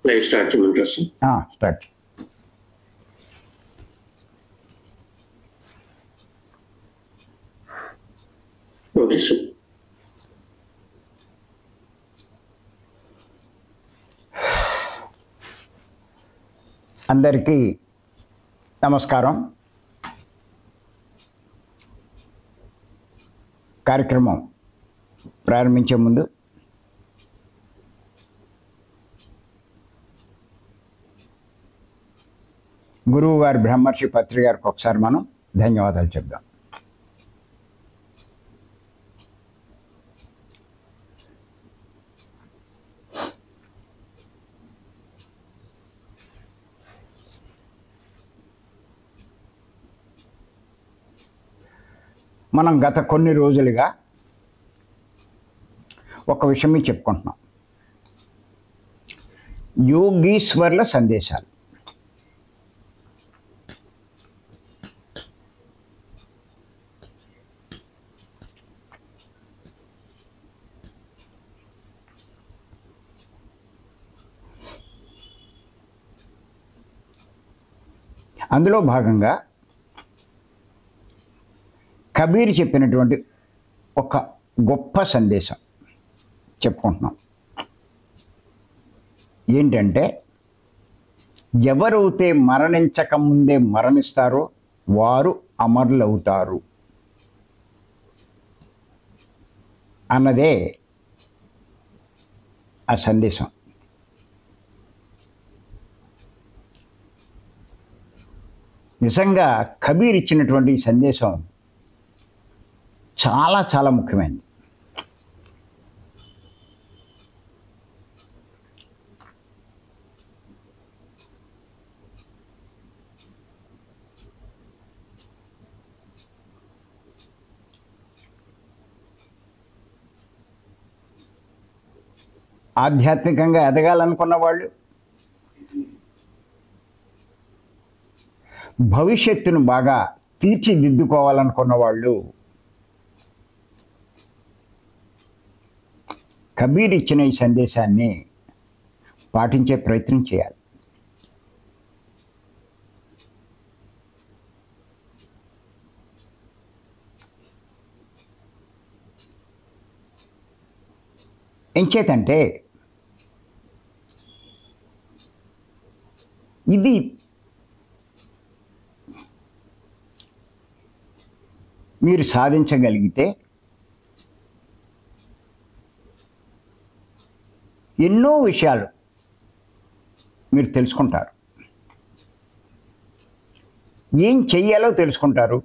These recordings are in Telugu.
లైవ్ స్టార్ట్ చేయమంటారు సార్? స్టార్ట్. Okay sir. అందరికీ నమస్కారం. కార్యక్రమం ప్రారంభించే ముందు గురువు గారు బ్రహ్మర్షి పత్రి గారికి ఒకసారి మనం ధన్యవాదాలు చెప్దాం. మనం గత కొన్ని రోజులుగా ఒక విషయం చెప్పుకుంటున్నాం, యోగీశ్వర్ల సందేశాలు. అందులో భాగంగా కబీర్ చెప్పినటువంటి ఒక గొప్ప సందేశం చెప్పుకుంటున్నాం. ఏంటంటే, ఎవరైతే మరణించకముందే మరణిస్తారో వారు అమరులవుతారు అన్నదే ఆ సందేశం. నిజంగా కబీర్ ఇచ్చినటువంటి ఈ సందేశం చాలా చాలా ముఖ్యమైనది. ఆధ్యాత్మికంగా ఎదగాలనుకున్న వాళ్ళు, భవిష్యత్తును బాగా తీర్చిదిద్దుకోవాలనుకున్న వాళ్ళు కబీర్ ఇచ్చిన ఈ సందేశాన్ని పాటించే ప్రయత్నం చేయాలి. ఎంచేతంటే ఇది మీరు సాధించగలిగితే ఎన్నో విషయాలు మీరు తెలుసుకుంటారు. ఏం చెయ్యాలో తెలుసుకుంటారు,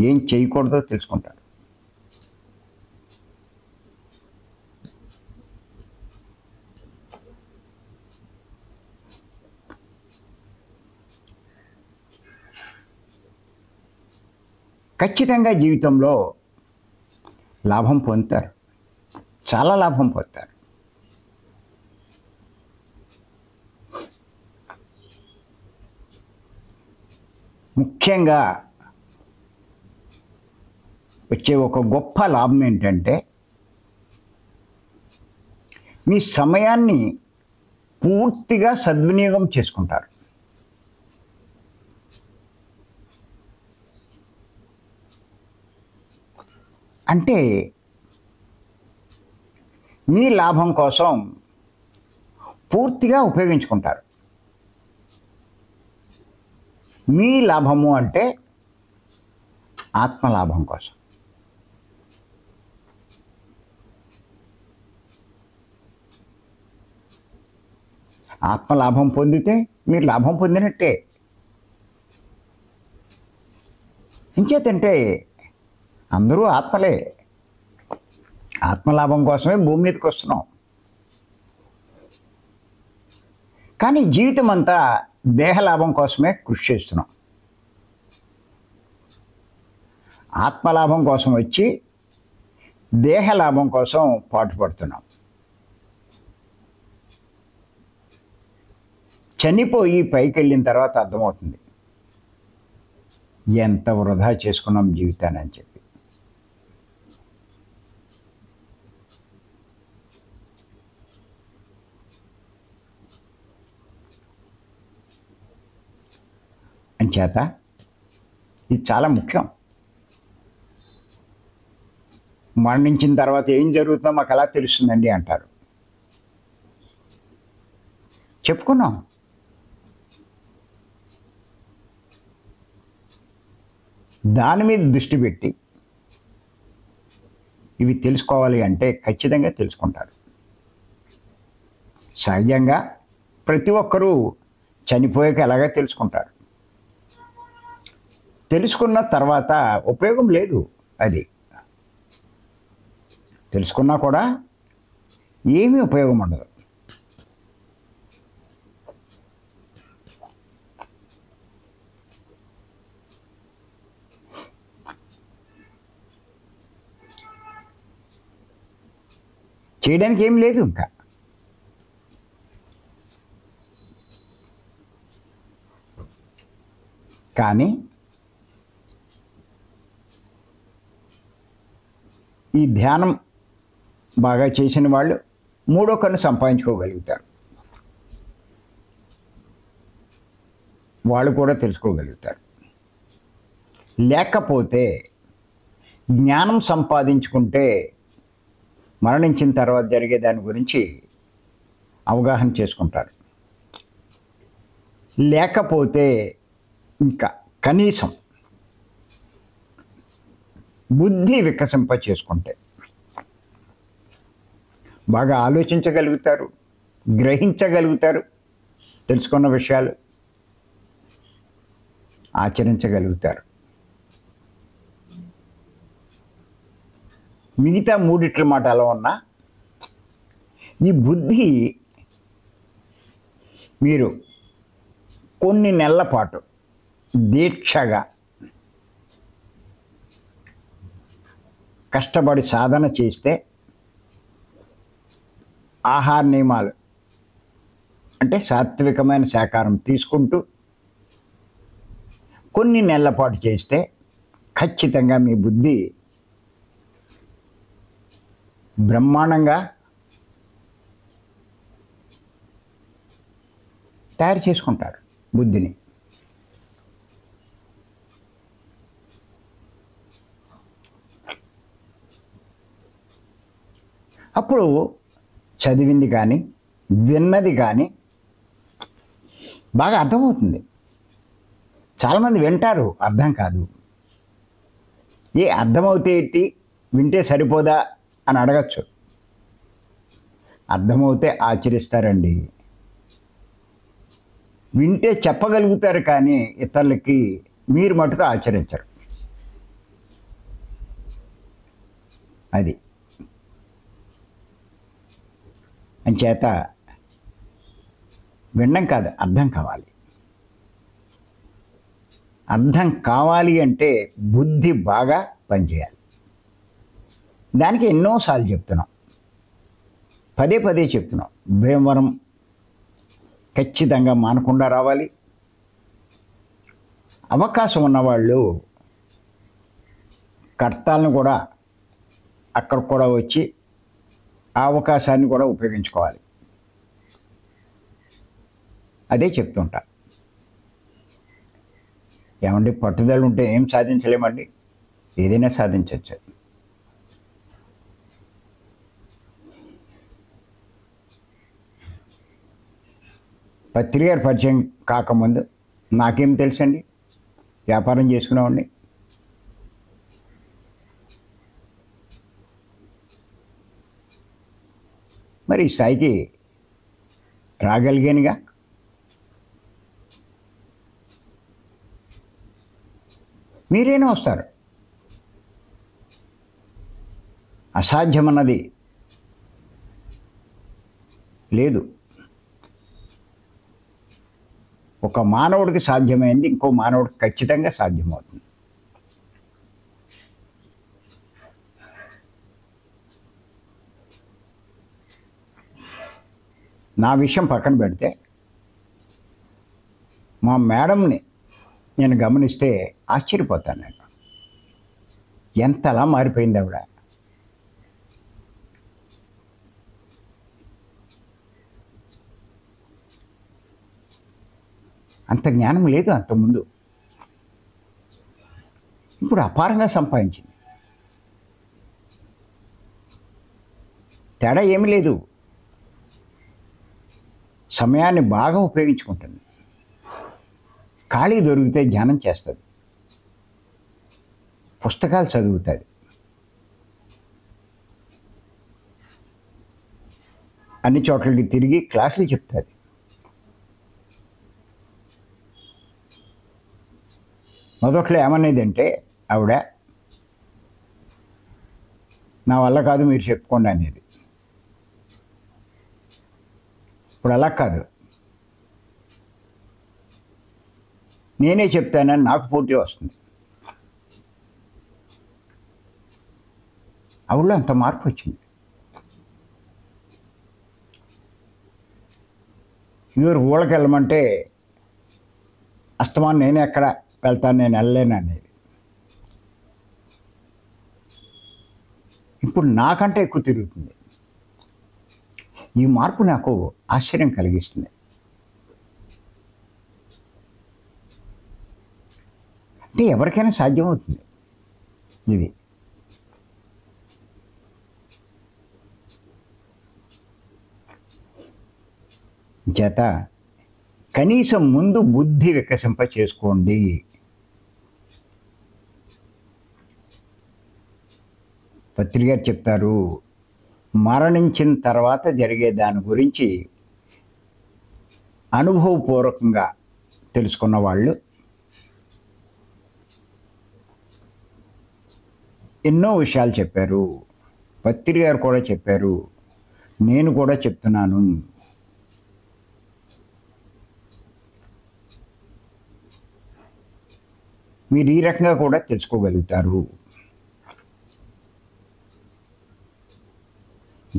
ఏం చేయకూడదో తెలుసుకుంటారు. ఖచ్చితంగా జీవితంలో లాభం పొందుతారు, చాలా లాభం పొందుతారు. ముఖ్యంగా వచ్చే ఒక గొప్ప లాభం ఏంటంటే, మీ సమయాన్ని పూర్తిగా సద్వినియోగం చేసుకుంటారు. అంటే మీ లాభం కోసం పూర్తిగా ఉపయోగించుకుంటారు. మీ లాభము అంటే ఆత్మలాభం కోసం. ఆత్మలాభం పొందితే మీరు లాభం పొందినట్టే. ఇంచేతంటే అందరూ ఆత్మలే. ఆత్మలాభం కోసమే భూమి మీదకి వస్తున్నాం. కానీ జీవితం అంతా దేహలాభం కోసమే కృషి చేస్తున్నాం. ఆత్మలాభం కోసం వచ్చి దేహలాభం కోసం పాటుపడుతున్నాం. చనిపోయి పైకి వెళ్ళిన తర్వాత అర్థమవుతుంది ఎంత వృధా చేసుకున్నాం జీవితాన్ని అని చెప్పి. అంచేత ఇది చాలా ముఖ్యం. మరణించిన తర్వాత ఏం జరుగుతుందో మాకు ఎలా తెలుస్తుందండి అంటారు. చెప్పుకున్నాం. దాని మీద దృష్టి పెట్టి ఇవి తెలుసుకోవాలి అంటే ఖచ్చితంగా తెలుసుకుంటారు. సహజంగా ప్రతి ఒక్కరూ చనిపోయాక ఎలాగ తెలుసుకుంటారు. తెలుసుకున్న తర్వాత ఉపయోగం లేదు. అది తెలుసుకున్నా కూడా ఏమీ ఉపయోగం ఉండదు. చేయడానికి ఏం లేదు ఇంకా. కానీ ఈ ధ్యానం బాగా చేసిన వాళ్ళు మూడో కన్ను సంపాదించుకోగలుగుతారు. వాళ్ళు కూడా తెలుసుకోగలుగుతారు. లేకపోతే జ్ఞానం సంపాదించుకుంటే మరణించిన తర్వాత జరిగే దాని గురించి అవగాహన చేసుకుంటారు. లేకపోతే ఇంకా కనీసం బుద్ధి వికసింప చేసుకుంటే బాగా ఆలోచించగలుగుతారు, గ్రహించగలుగుతారు, తెలుసుకున్న విషయాలు ఆచరించగలుగుతారు. మిగతా మూడిట్ల మాట అలా ఉన్నా ఈ బుద్ధి మీరు కొన్ని నెలల పాటు దీక్షగా కష్టపడి సాధన చేస్తే ఆహార నియమాలు అంటే సాత్వికమైన శాకాహారం తీసుకుంటూ కొన్ని నెలల పాటు చేస్తే ఖచ్చితంగా మీ బుద్ధి బ్రహ్మాండంగా తయారు చేసుకుంటారు బుద్ధిని. అప్పుడు చదివింది కానీ విన్నది కానీ బాగా అర్థమవుతుంది. చాలామంది వింటారు, అర్థం కాదు. అర్థమవుతే ఏంటి, వింటే సరిపోదా అని అడగచ్చు. అర్థమవుతే ఆచరిస్తారండి. వింటే చెప్పగలుగుతారు కానీ ఇతరులకి మీరు మటుకు ఆచరించరు. అది అంచేత వినడం కాదు, అర్థం కావాలి. అర్థం కావాలి అంటే బుద్ధి బాగా పనిచేయాలి. దానికి ఎన్నోసార్లు చెప్తున్నాం, పదే పదే చెప్తున్నాం. భీమవరం ఖచ్చితంగా మానకుండా రావాలి. అవకాశం ఉన్నవాళ్ళు కర్తాలను కూడా అక్కడ కూడా వచ్చి ఆ అవకాశాన్ని కూడా ఉపయోగించుకోవాలి. అదే చెప్తుంటా. ఏమండి, పట్టుదల ఉంటే ఏం సాధించలేమండి? ఏదైనా సాధించవచ్చు. పత్రికారు పరిచయం కాకముందు నాకేం తెలుసండి? వ్యాపారం చేసుకునేవాడిని. మరి ఈ స్థాయికి రాగలిగానుగా. మీరైనా వస్తారు. అసాధ్యమన్నది లేదు. ఒక మానవుడికి సాధ్యమైంది ఇంకో మానవుడికి ఖచ్చితంగా సాధ్యమవుతుంది. నా విషయం పక్కన పెడితే మా మేడంని నేను గమనిస్తే ఆశ్చర్యపోతాను. నేను ఎంతలా మారిపోయింది ఆవిడ. అంత జ్ఞానం లేదు అంతకుముందు. ఇప్పుడు అపారంగా సంపాదించింది. తేడా ఏమీ లేదు. సమయాన్ని బాగా ఉపయోగించుకుంటుంది. ఖాళీ దొరికితే ధ్యానం చేస్తుంది, పుస్తకాలు చదువుతుంది, అన్ని చోట్లకి తిరిగి క్లాసులు చెప్తుంది. మొదట్లో ఏమనేదంటే ఆవిడ, నా వల్ల కాదు మీరు చెప్పుకోండి అనేది. ఇప్పుడు అలా కాదు, నేనే చెప్తానని నాకు పోటీ వస్తుంది. ఆవిడలో అంత మార్పు వచ్చింది. ఇదివరకు ఊళ్ళకి వెళ్ళమంటే అస్తమానం నేనే ఎక్కడ వెళ్తాను, నేను వెళ్ళలేను అనేది. ఇప్పుడు నాకంటే ఎక్కువ తిరుగుతుంది. ఈ మార్పు నాకు ఆశ్చర్యం కలిగిస్తుంది. అంటే ఎవరికైనా సాధ్యమవుతుంది ఇది. చేత కనీసం ముందు బుద్ధి వికసింప చేసుకోండి. పత్రిక చెప్తారు, మరణించిన తర్వాత జరిగే దాని గురించి అనుభవపూర్వకంగా తెలుసుకున్న వాళ్ళు ఎన్నో విషయాలు చెప్పారు. పత్రిక గారు కూడా చెప్పారు, నేను కూడా చెప్తున్నాను. మీరు ఈ రకంగా కూడా తెలుసుకోగలుగుతారు.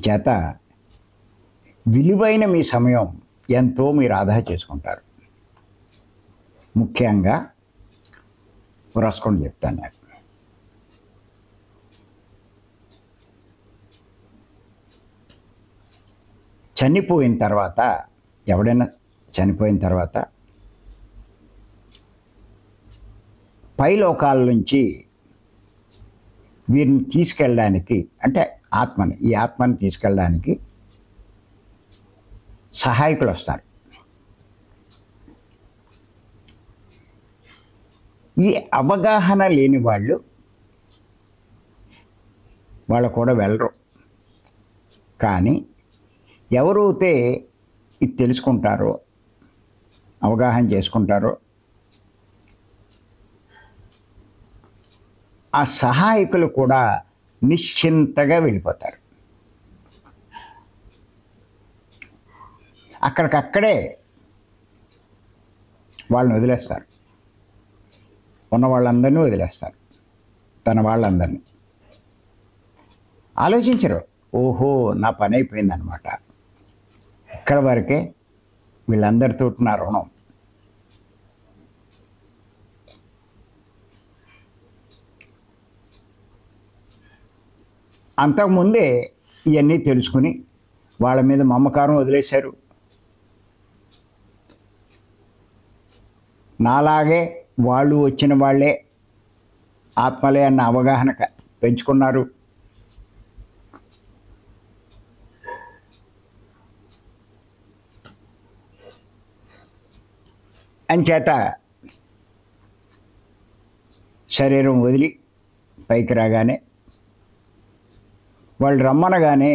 చేత విలువైన మీ సమయం ఎంతో మీరు ఆదా చేసుకుంటారు. ముఖ్యంగా రాసుకొని చెప్తాను. నాకు చనిపోయిన తర్వాత, ఎవడైనా చనిపోయిన తర్వాత పైలోకాల నుంచి వీరిని తీసుకెళ్ళడానికి, అంటే ఈ ఆత్మని తీసుకెళ్ళడానికి సహాయకులు వస్తారు. ఈ అవగాహన లేని వాళ్ళు కూడా వెళ్ళరు. కానీ ఎవరైతే ఇది తెలుసుకుంటారో, అవగాహన చేసుకుంటారో, ఆ సహాయకులు కూడా నిశ్చింతగా వెళ్ళిపోతారు. అక్కడికక్కడే వాళ్ళని వదిలేస్తారు. ఉన్న వాళ్ళందరినీ వదిలేస్తారు, తన వాళ్ళందరినీ. ఆలోచించరు, ఓహో నా పని అయిపోయిందనమాట, ఇక్కడ వరకే, వీళ్ళందరితో నా రుణం. అంతకుముందే ఇవన్నీ తెలుసుకుని వాళ్ళ మీద మమకారం వదిలేశారు. నాలాగే వాళ్ళు వచ్చిన వాళ్ళే ఆత్మలే అన్న అవగాహన పెంచుకున్నారు. అంచేత శరీరం వదిలి పైకి రాగానే, వాళ్ళు రమ్మనగానే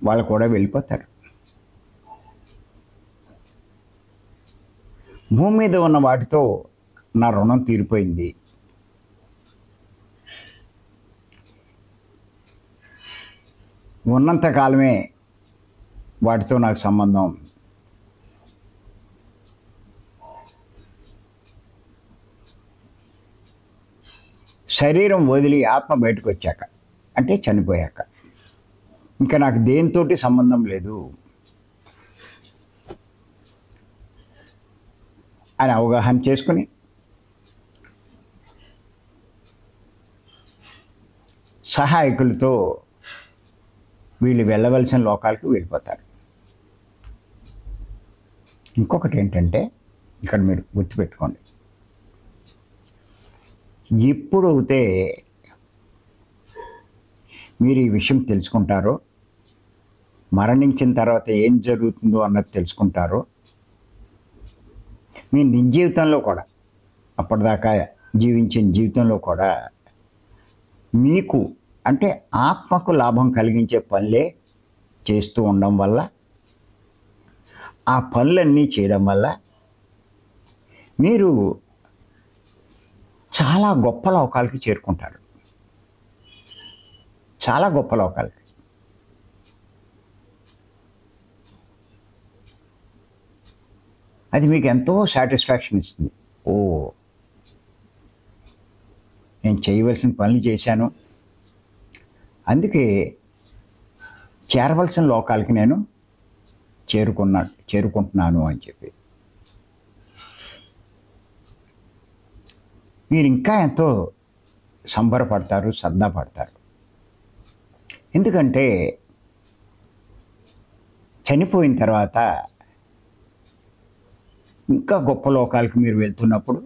వాళ్ళు కూడా వెళ్ళిపోతారు. భూమి మీద ఉన్న వాటితో నా రుణం తీరిపోయింది, ఉన్నంతకాలమే వాటితో నాకు సంబంధం. శరీరం వదిలి ఆత్మ బయటకు వచ్చాక, అంటే చనిపోయాక, ఇంకా నాకు దేనితోటి సంబంధం లేదు అని అవగాహన చేసుకుని సహాయకులతో వీళ్ళు వెళ్ళవలసిన లోకాలకు వెళ్ళిపోతారు. ఇంకొకటి ఏంటంటే, ఇక్కడ మీరు గుర్తుపెట్టుకోండి, ఎప్పుడైతే మీరు ఈ విషయం తెలుసుకుంటారో, మరణించిన తర్వాత ఏం జరుగుతుందో అన్నది తెలుసుకుంటారో, మీ నిజ జీవితంలో కూడా, అప్పటిదాకా జీవించిన జీవితంలో కూడా మీకు అంటే ఆత్మకు లాభం కలిగించే పనులే చేస్తూ ఉండడం వల్ల, ఆ పనులన్నీ చేయడం వల్ల మీరు చాలా గొప్ప లోకాలకి చేరుకుంటారు. చాలా గొప్ప లోకాలకి. అది మీకు ఎంతో సాటిస్ఫాక్షన్ ఇస్తుంది. ఓ, నేను చేయవలసిన పనులు చేశాను, అందుకే చేరవలసిన లోకాలకి నేను చేరుకుంటున్నాను అని చెప్పి మీరు ఇంకా ఎంతో సంబరపడతారు, సరదాపడతారు. ఎందుకంటే చనిపోయిన తర్వాత ఇంకా గొప్ప లోకాలకు మీరు వెళ్తున్నప్పుడు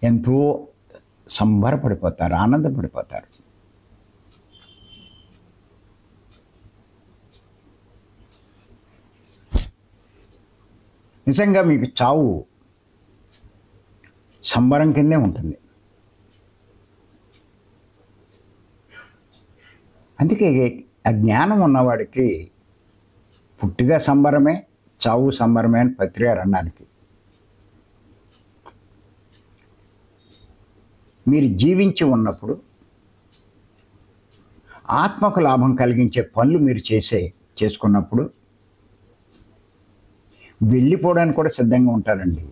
ఎంతో సంబరపడిపోతారు, ఆనందపడిపోతారు. నిజంగా మీకు చావు సంబరం కిందే ఉంటుంది. అందుకే ఆ జ్ఞానం ఉన్నవాడికి పుట్టిగా సంబరమే, చావు సంబరమే అని పత్రిగారు అన్నానికి. మీరు జీవించి ఉన్నప్పుడు ఆత్మకు లాభం కలిగించే పనులు మీరు చేసుకున్నప్పుడు వెళ్ళిపోవడానికి కూడా సిద్ధంగా ఉంటారండి.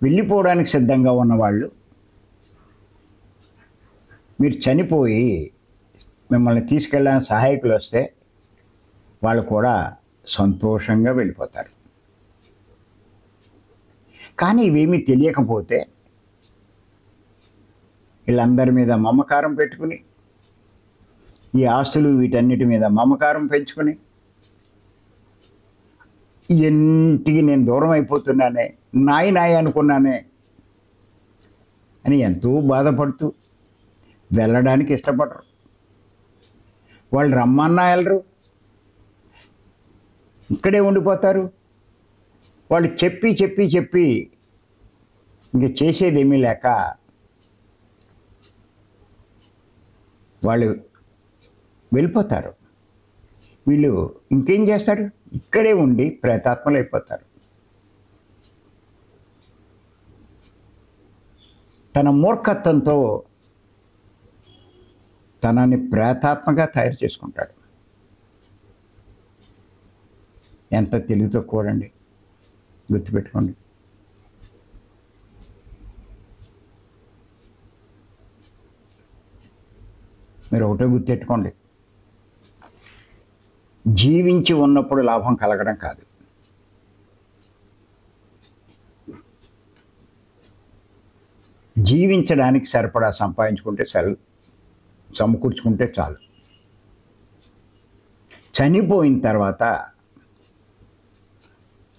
వెళ్ళిపోవడానికి సిద్ధంగా ఉన్నవాళ్ళు మీరు చనిపోయి మిమ్మల్ని తీసుకెళ్ళడానికి సహాయకులు వస్తే వాళ్ళు కూడా సంతోషంగా వెళ్ళిపోతారు. కానీ ఇవేమీ తెలియకపోతే వీళ్ళందరి మీద మమకారం పెట్టుకుని, ఈ ఆస్తులు వీటన్నిటి మీద మమకారం పెంచుకుని, ఇంటికి నేను దూరం అయిపోతున్నానే, నాయి అనుకున్నానే అని ఎంతో బాధపడుతూ వెళ్ళడానికి ఇష్టపడరు. వాళ్ళు రమ్మన్నా వెళ్ళరు, ఇక్కడే ఉండిపోతారు. వాళ్ళు చెప్పి చెప్పి చెప్పి ఇంక చేసేదేమీ లేక వాళ్ళు వెళ్ళిపోతారు. వీళ్ళు ఇంకేం చేస్తారు, ఇక్కడే ఉండి ప్రేతాత్మలు అయిపోతారు. తన మూర్ఖత్వంతో తనని ప్రేతాత్మగా తయారు చేసుకుంటాడు. ఎంత తెలివి తక్కువడండి, గుర్తుపెట్టుకోండి. మీరు ఒకటే గుర్తెట్టుకోండి, జీవించి ఉన్నప్పుడు లాభం కలగడం కాదు, జీవించడానికి సరిపడా సంపాదించుకుంటే సమకూర్చుకుంటే చాలు. చనిపోయిన తర్వాత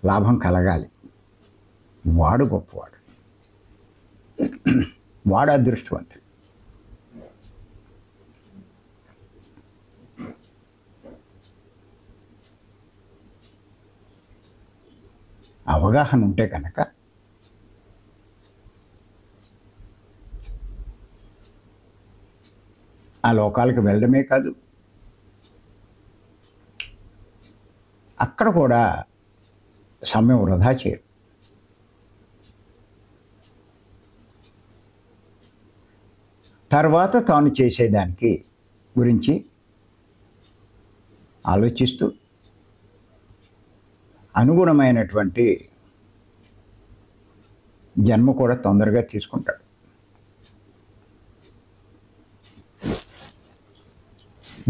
లాభం కలగాలి. వాడు గొప్పవాడు, వాడు అదృష్టవంతుడు. అవగాహన ఉంటే కనుక ఆ లోకాలకు వెళ్ళడమే కాదు, అక్కడ కూడా సమయం వృధా చేయరు. తర్వాత తాను చేసేదానికి గురించి ఆలోచిస్తూ అనుగుణమైనటువంటి జన్మ కూడా తొందరగా తీసుకుంటాడు.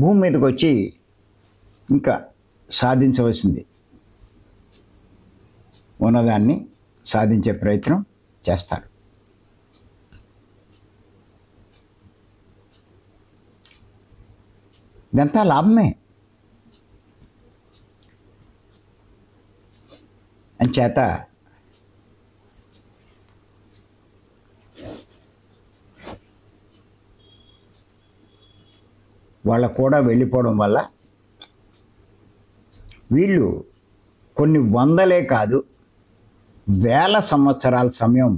భూమి మీదకి వచ్చి ఇంకా సాధించవలసింది ఉన్నదాన్ని సాధించే ప్రయత్నం చేస్తారు. ఇదంతా లాభమే. అంచేత వాళ్ళ కూడా వెళ్ళిపోవడం వల్ల వీళ్ళు కొన్ని వందలే కాదు వేల సంవత్సరాల సమయం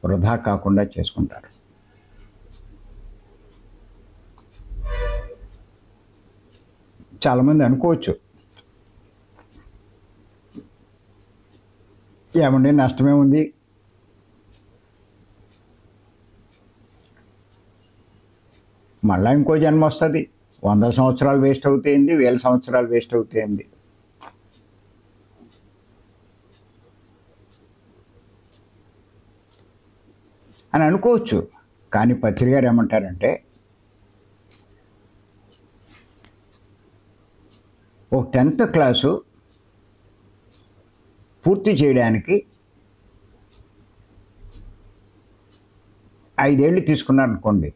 వృధా కాకుండా చేసుకుంటారు. చాలామంది అనుకోవచ్చు, ఏమండి నష్టమే ఉంది, మళ్ళా ఇంకో జన్మ వస్తుంది, 100 సంవత్సరాలు వేస్ట్ అవుతాయింది, 1000 సంవత్సరాలు వేస్ట్ అవుతాయింది. అని అనుకోవచ్చు. కానీ పత్రి గారు ఏమంటారంటే, ఓ 10th క్లాసు పూర్తి చేయడానికి 5 ఏళ్ళు తీసుకున్నారనుకోండి,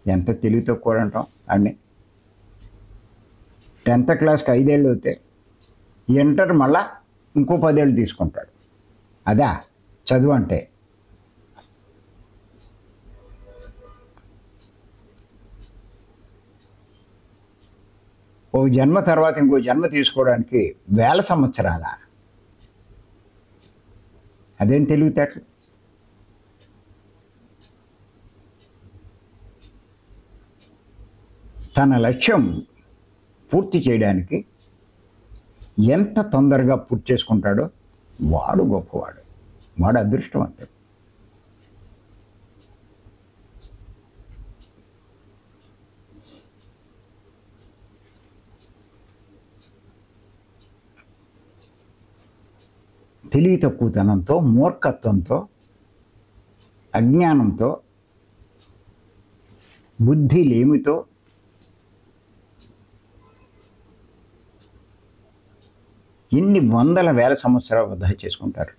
ఎంత తెలివి తక్కువ అంటాం అన్నీ. 10th క్లాస్కి 5 ఏళ్ళు అవుతే ఇంటర్ మళ్ళా ఇంకో 10 ఏళ్ళు తీసుకుంటాడు. అదా చదువు అంటే? ఓ జన్మ తర్వాత ఇంకో జన్మ తీసుకోవడానికి 1000 సంవత్సరాల? అదేం తెలివితేటలు? తన లక్ష్యం పూర్తి చేయడానికి ఎంత తొందరగా పూర్తి చేసుకుంటాడో వాడు గొప్పవాడు, వాడు అదృష్టవంతుడు. తెలివి తక్కువతనంతో, మూర్ఖత్వంతో, అజ్ఞానంతో, బుద్ధి లేమితో ఇన్ని వందల వేల సంవత్సరాలు వృధా చేసుకుంటారు.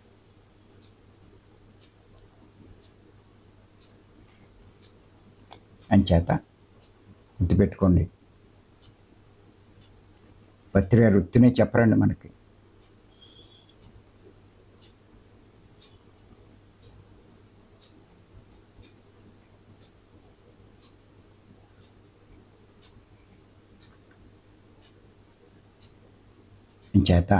అంచేత గుర్తుపెట్టుకోండి, పత్రిక వృత్తినే చెప్పరండి మనకి. చేత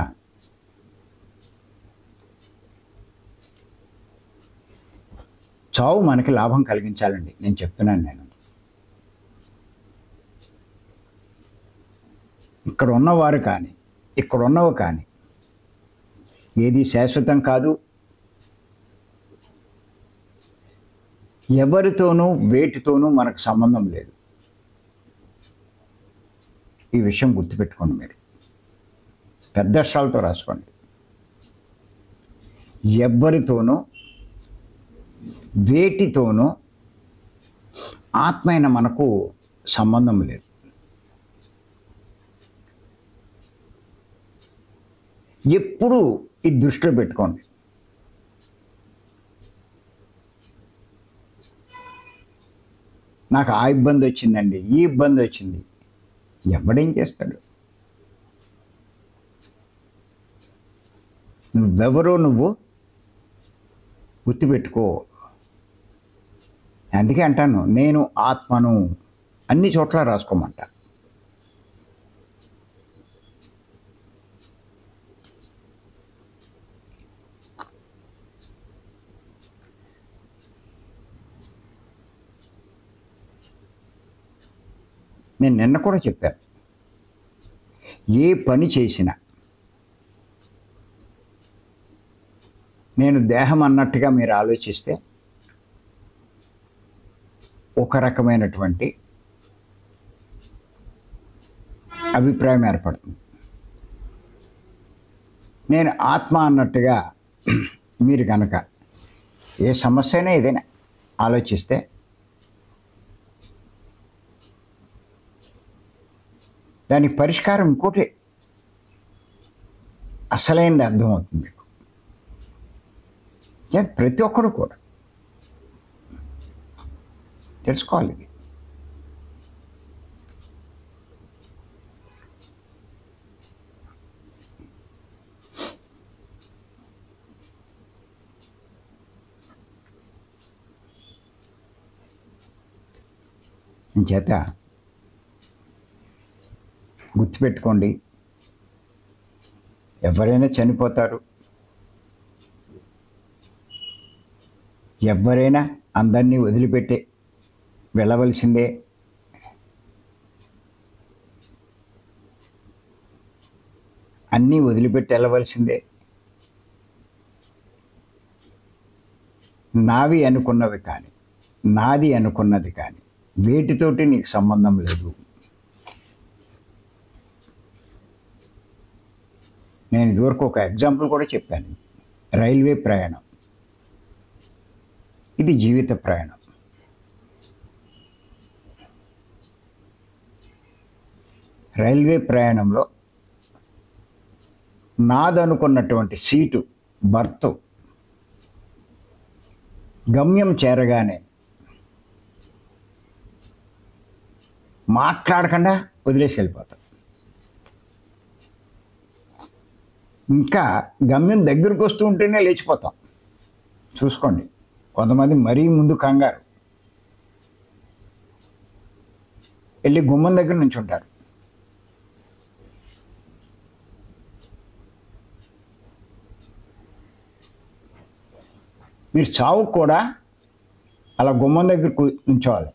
చావు మనకి లాభం కలిగించాలండి, నేను చెప్తున్నాను. నేను ఇక్కడ ఉన్నవారు కానీ ఇక్కడ ఉన్నవి కానీ ఏది శాశ్వతం కాదు. ఎవరితోనూ వేటితోనూ మనకు సంబంధం లేదు. ఈ విషయం గుర్తుపెట్టుకోండి, మీరు పెద్ద అక్షరాలతో రాసుకోండి. ఎవ్వరితోనూ వేటితోనూ ఆత్మైన మనకు సంబంధం లేదు. ఎప్పుడూ ఈ దృష్టిలో పెట్టుకోండి. నాకు ఆ ఇబ్బంది వచ్చిందండి, ఈ ఇబ్బంది వచ్చింది, ఎవడేం చేస్తాడు? నువ్వెవరో నువ్వు గుర్తుపెట్టుకో. అందుకే అంటాను, నేను ఆత్మను అన్ని చోట్ల రాసుకోమంట. నేను నిన్న కూడా చెప్పాను, ఏ పని చేసినా నేను దేహం అన్నట్టుగా మీరు ఆలోచిస్తే ఒక రకమైనటువంటి అభిప్రాయం ఏర్పడుతుంది. నేను ఆత్మ అన్నట్టుగా మీరు కనుక ఏ సమస్య అయినా ఏదైనా ఆలోచిస్తే దానికి పరిష్కారం ఇంకోటి అసలైనది అర్థమవుతుంది మీకు. ప్రతి ఒక్కడు కూడా తెలుసుకోవాలి ఇది. చేత గుర్తుపెట్టుకోండి, ఎవరైనా చనిపోతారు, ఎవరైనా అందరినీ వదిలిపెట్టి వెళ్ళవలసిందే. అన్నీ వదిలిపెట్టి వెళ్ళవలసిందే. నావి అనుకున్నవి కానీ, నాది అనుకున్నది కానీ వేటితోటి నీకు సంబంధం లేదు. నేను ఇదివరకు ఒక ఎగ్జాంపుల్ కూడా చెప్పాను. రైల్వే ప్రయాణం, ఇది జీవిత ప్రయాణం. రైల్వే ప్రయాణంలో నాదనుకున్నటువంటి సీటు, బర్త్ గమ్యం చేరగానే మాట్లాడకుండా వదిలేసి వెళ్ళిపోతాం. ఇంకా గమ్యం దగ్గరకు వస్తూ ఉంటేనే లేచిపోతాం. చూసుకోండి, కొంతమంది మరీ ముందు కంగారు వెళ్ళి గుమ్మం దగ్గర నుంచి ఉంటారు. మీరు చావుకు కూడా అలా గుమ్మం దగ్గర నుంచోవాలి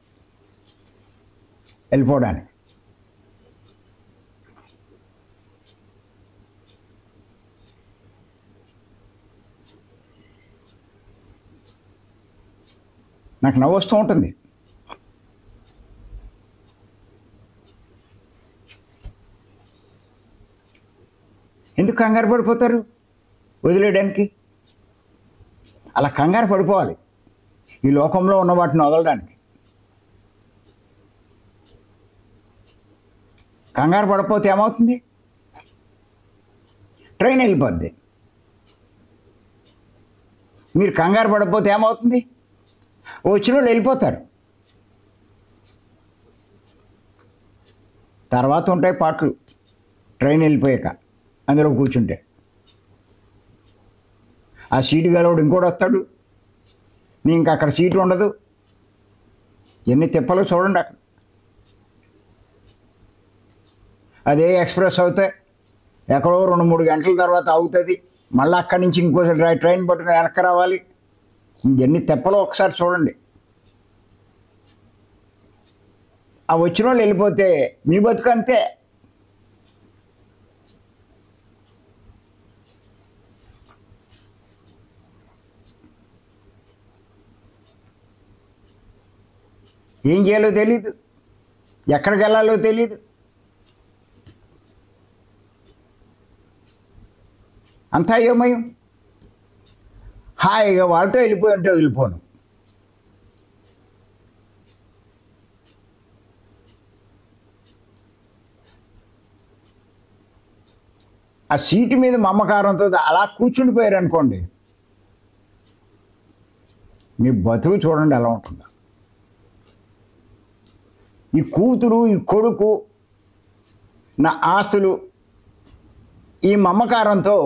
వెళ్ళిపోవడానికి. నాకు నవ్వు వస్తూ ఉంటుంది. ఎందుకు కంగారు పడిపోతారు వదిలేయడానికి? అలా కంగారు పడిపోవాలి ఈ లోకంలో ఉన్న వాటిని వదలడానికి. కంగారు పడిపోతే ఏమవుతుంది? ట్రైన్ వెళ్ళిపోద్ది. మీరు కంగారు పడిపోతే ఏమవుతుంది? వచ్చిన వాళ్ళు వెళ్ళిపోతారు. తర్వాత ఉంటాయి పాటలు, ట్రైన్ వెళ్ళిపోయాక అందులో కూర్చుంటే. ఆ సీటు గలవాడు ఇంకోటి వస్తాడు, నీ ఇంకా అక్కడ సీటు ఉండదు. ఎన్ని తిప్పలు చూడండి అక్కడ. అదే ఎక్స్ప్రెస్ అవుతాయి, ఎక్కడో 2-3 గంటల తర్వాత అవుతుంది. మళ్ళీ అక్కడి నుంచి ఇంకోసారి ట్రైన్ పట్టుకుని వెనక్కి రావాలి. ఎన్ని తెప్పలో ఒకసారి చూడండి. ఆ వచ్చిన వాళ్ళు వెళ్ళిపోతే మీ బతుకు అంతే. ఏం చేయాలో తెలీదు, ఎక్కడికి వెళ్ళాలో తెలీదు. అంతా అయోమయం. హాయిగా వాళ్ళతో వెళ్ళిపోయి ఉంటే వదిలిపోను. ఆ సీటు మీద మమకారంతో అలా కూర్చుండిపోయారు అనుకోండి, మీ బతుకు చూడండి ఎలా ఉంటుందో. ఈ కూతురు, ఈ కొడుకు, నా ఆస్తులు, ఈ మమకారంతో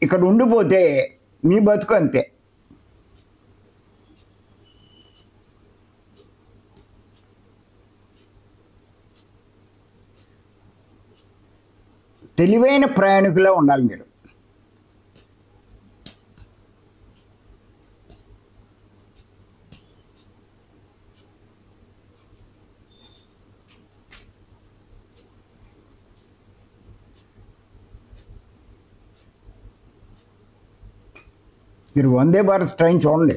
ఇక్కడ ఉండిపోతే మీ బతుకు అంతే. తెలివైన ప్రయాణికులా ఉండాలి మీరు. మీరు వందే భారత్ ట్రైన్ చూడండి.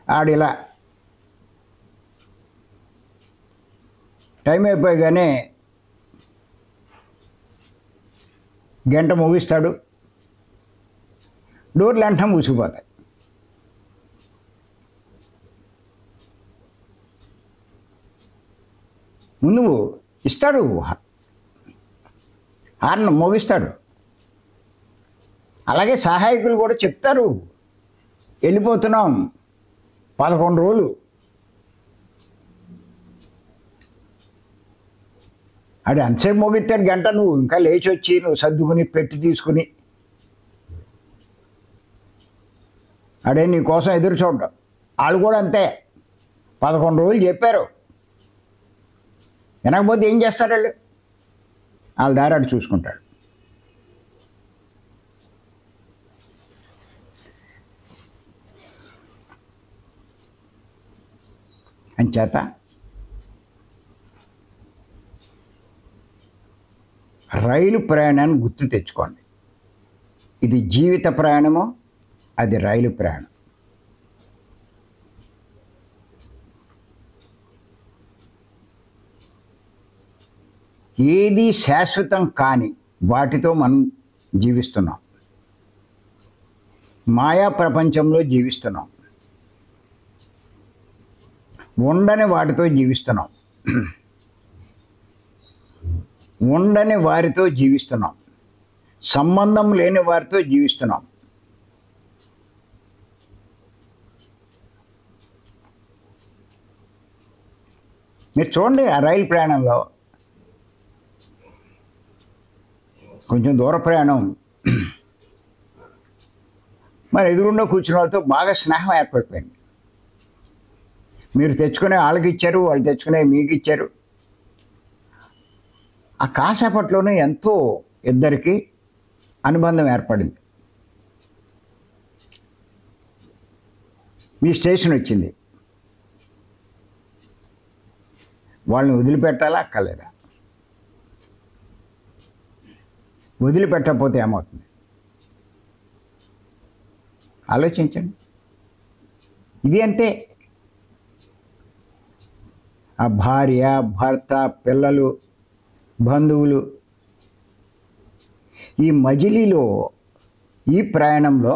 ఆడిలా టైం అయిపోయగానే గంట ముగిస్తాడు, డోర్లు వెంటనే మూసిపోతాయి. ముందు ఇస్తాడు, హార్న్ మోగిస్తాడు. అలాగే సహాయకులు కూడా చెప్తారు, వెళ్ళిపోతున్నాం 11 రోజులు. ఆడు ఎంతసేపు మోగిస్తాడు గంట, నువ్వు ఇంకా లేచి వచ్చి నువ్వు సర్దుకుని పెట్టి తీసుకుని ఆడే నీ కోసం ఎదురు చూడడం. వాళ్ళు కూడా అంతే, 11 రోజులు చెప్పారు, వినకపోతే ఏం చేస్తాడు వాళ్ళు? వాళ్ళ దారి అటు చూసుకుంటాడు. అంచేత రైలు ప్రయాణాన్ని గుర్తు తెచ్చుకోండి. ఇది జీవిత ప్రయాణము, అది రైలు ప్రయాణం. ఏది శాశ్వతం కాని వాటితో మనం జీవిస్తున్నాం, మాయా ప్రపంచంలో జీవిస్తున్నాం, ఉండని వాటితో జీవిస్తున్నాం, ఉండని వారితో జీవిస్తున్నాం, సంబంధం లేని వారితో జీవిస్తున్నాం. మీరు చూడండి, ఆ రైలు ప్రయాణంలో కొంచెం దూర ప్రయాణం, మరి ఎదురుండా కూర్చున్న వాళ్ళతో బాగా స్నేహం ఏర్పడిపోయింది. మీరు తెచ్చుకునే వాళ్ళకి ఇచ్చారు, వాళ్ళు తెచ్చుకునే మీకు ఇచ్చారు. ఆ కాసేపట్లోనే ఎంతో ఇద్దరికి అనుబంధం ఏర్పడింది. మీ స్టేషన్ వచ్చింది, వాళ్ళని వదిలిపెట్టాలా అక్కర్లేదా? వదిలిపెట్టకపోతే ఏమవుతుంది? ఆలోచించండి. ఇది అంతే. ఆ భార్య, భర్త, పిల్లలు, బంధువులు, ఈ మజిలీలో, ఈ ప్రయాణంలో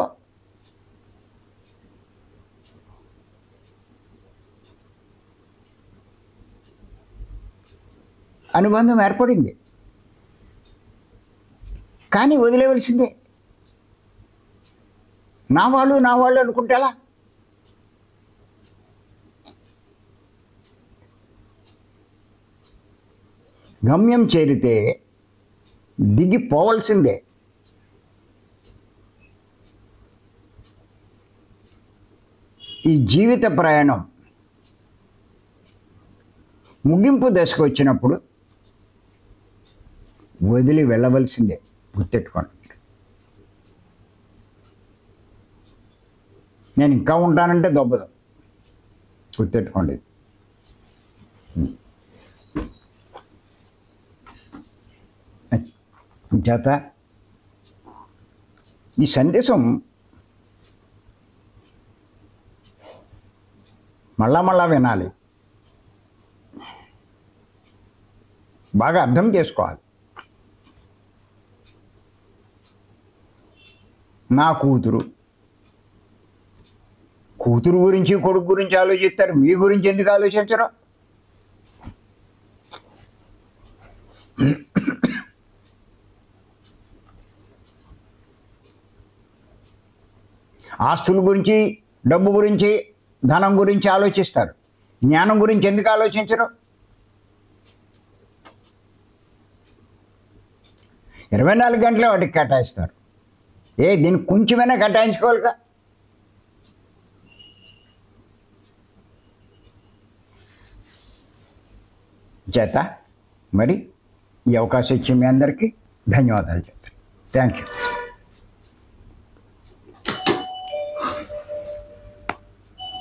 అనుబంధం ఏర్పడింది. కానీ వదిలేవలసిందే. నా వాళ్ళు అనుకుంటే ఎలా? గమ్యం చేరితే దిగిపోవలసిందే. ఈ జీవిత ప్రయాణం ముగింపు దశకు వచ్చినప్పుడు వదిలి వెళ్ళవలసిందే. గుర్తెట్టుకోండి. నేను ఇంకా ఉంటానంటే దొబ్బదు. గుర్తెట్టుకోండి. చేత ఈ సందేశం మళ్ళా వినాలి, బాగా అర్థం చేసుకోవాలి. నా కూతురు గురించి, కొడుకు గురించి ఆలోచిస్తారు, మీ గురించి ఎందుకు ఆలోచించరు? ఆస్తుల గురించి, డబ్బు గురించి, ధనం గురించి ఆలోచిస్తారు, జ్ఞానం గురించి ఎందుకు ఆలోచించరు? 24 గంటలే వాటికి కేటాయిస్తారు. దీనికి కొంచెమైనా కేటాయించుకోవాలిగా. చేత మరి ఈ అవకాశం ఇచ్చి మీ అందరికీ ధన్యవాదాలు చెప్తాను. Thank you.